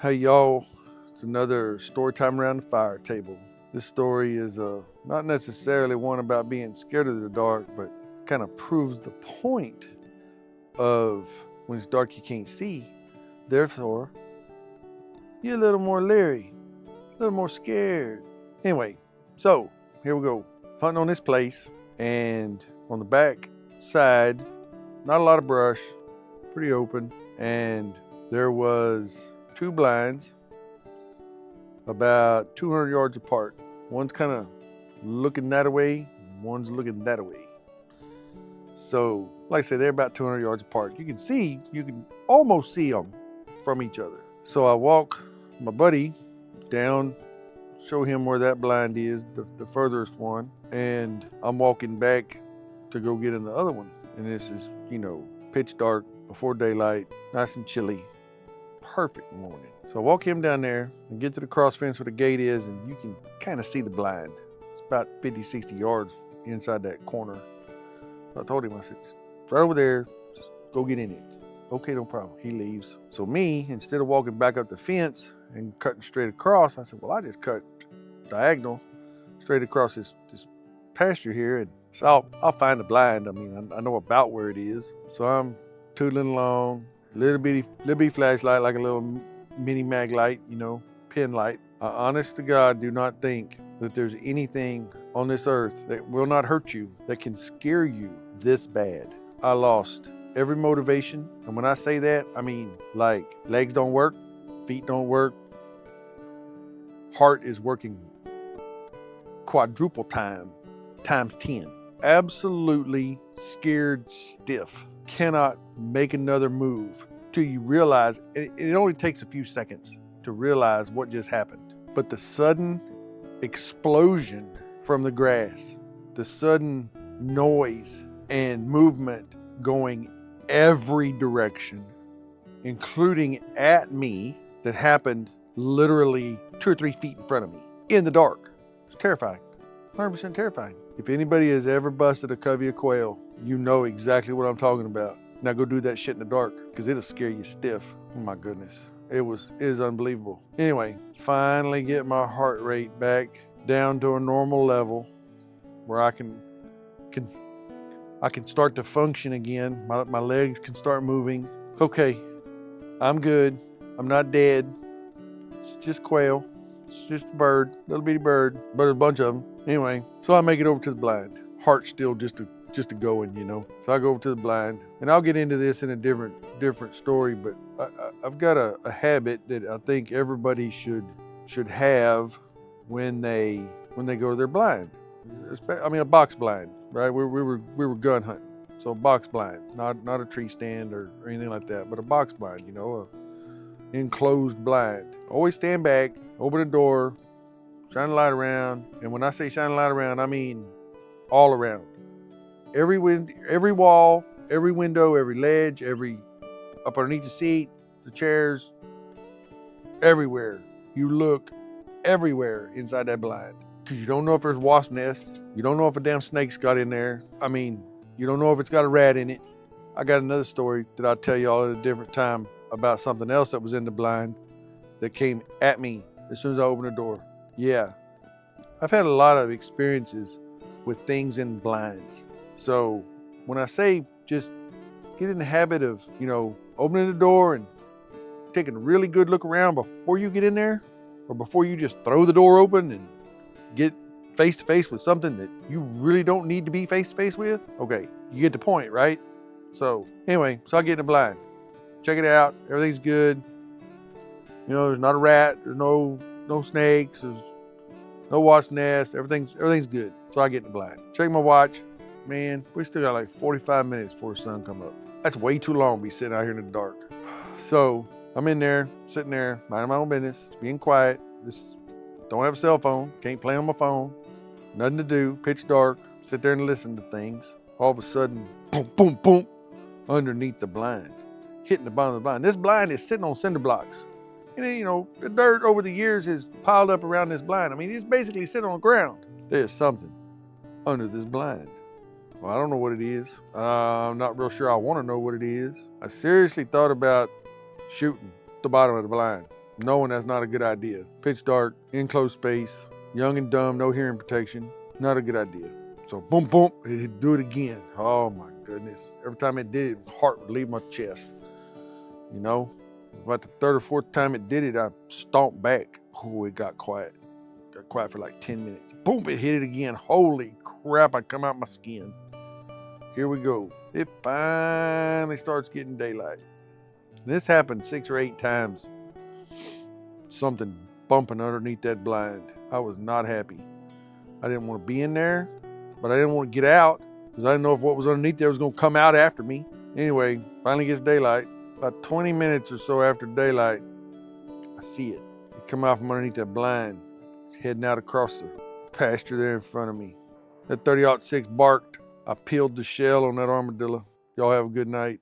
Hey y'all, it's another story time around the fire table. This story is not necessarily one about being scared of the dark, but kind of proves the point of when it's dark you can't see. Therefore, you're a little more leery, a little more scared. Anyway, so here we go. Hunting on this place, and on the back side, not a lot of brush, pretty open, and there was two blinds about 200 yards apart. One's kind of looking that way, one's looking that way. So, like I said, they're about 200 yards apart. You can almost see them from each other. So I walk my buddy down, show him where that blind is, the furthest one, and I'm walking back to go get in the other one. And this is, pitch dark, before daylight, nice and chilly, perfect morning. So I walk him down there and get to the cross fence where the gate is, and you can kind of see the blind. It's about 50, 60 yards inside that corner. So I told him, I said, it's right over there, just go get in it. Okay, no problem. He leaves. So me, instead of walking back up the fence and cutting straight across, I said, well, I just cut diagonal straight across this pasture here, and so I'll find the blind. I mean, I know about where it is. So I'm tootling along, little bitty flashlight, like a little mini mag light, pin light. I honest to God do not think that there's anything on this earth that will not hurt you, that can scare you this bad. I lost every motivation. And when I say that, I mean like legs don't work, feet don't work, heart is working quadruple times 10. Absolutely scared stiff. Cannot make another move till you realize, it only takes a few seconds to realize what just happened. But the sudden explosion from the grass, the sudden noise and movement going every direction, including at me, that happened literally 2 or 3 feet in front of me in the dark. It's terrifying, 100% terrifying. If anybody has ever busted a covey of quail, you know exactly what I'm talking about. Now go do that shit in the dark, because it'll scare you stiff. Oh my goodness. It is unbelievable. Anyway, finally get my heart rate back down to a normal level where I can start to function again. My legs can start moving. Okay, I'm good. I'm not dead. It's just quail. It's just a bird, little bitty bird, but a bunch of them. Anyway, so I make it over to the blind. Heart still just a going, So I go over to the blind, and I'll get into this in a different story, but I've got a habit that I think everybody should have when they go to their blind. I mean, a box blind, right? We were gun hunting, so a box blind, not a tree stand or anything like that, but a box blind, a enclosed blind. Always stand back, open the door, shine the light around, and when I say shine the light around, I mean all around. Every wall, every window, every ledge, up underneath the seat, the chairs, everywhere. You look everywhere inside that blind, because you don't know if there's wasp nests. You don't know if a damn snake's got in there. I mean, you don't know if it's got a rat in it. I got another story that I'll tell y'all at a different time about something else that was in the blind that came at me as soon as I opened the door. Yeah, I've had a lot of experiences with things in blinds. So when I say just get in the habit of, opening the door and taking a really good look around before you get in there, or before you just throw the door open and get face to face with something that you really don't need to be face to face with. Okay, you get the point, right? So anyway, so I get in the blind, check it out, everything's good. There's not a rat, there's no snakes, there's no wasp nest, everything's good. So I get in the blind, check my watch. Man, we still got like 45 minutes before the sun come up. That's way too long to be sitting out here in the dark. So I'm in there, sitting there, minding my own business, being quiet. Just don't have a cell phone, can't play on my phone, nothing to do, pitch dark, sit there and listen to things. All of a sudden, boom, boom, boom, underneath the blind, hitting the bottom of the blind. This blind is sitting on cinder blocks. And then, the dirt over the years has piled up around this blind. I mean, it's basically sitting on the ground. There's something under this blind. Well, I don't know what it is. I'm not real sure I want to know what it is. I seriously thought about shooting the bottom of the blind. knowing that's not a good idea. Pitch dark, enclosed space, young and dumb, no hearing protection. Not a good idea. So boom, boom, it'd do it again. Oh my goodness. Every time it did it, my heart would leave my chest. You know, about the third or fourth time it did it, I stomped back. Oh, it got quiet. Got quiet for like 10 minutes. Boom, it hit it again. Holy crap, I come out my skin. Here we go. It finally starts getting daylight. This happened 6 or 8 times. Something bumping underneath that blind. I was not happy. I didn't want to be in there, but I didn't want to get out because I didn't know if what was underneath there was going to come out after me. Anyway, finally gets daylight. About 20 minutes or so after daylight, I see it. It come out from underneath that blind. It's heading out across the pasture there in front of me. That 30-06 barked. I peeled the shell on that armadillo. Y'all have a good night.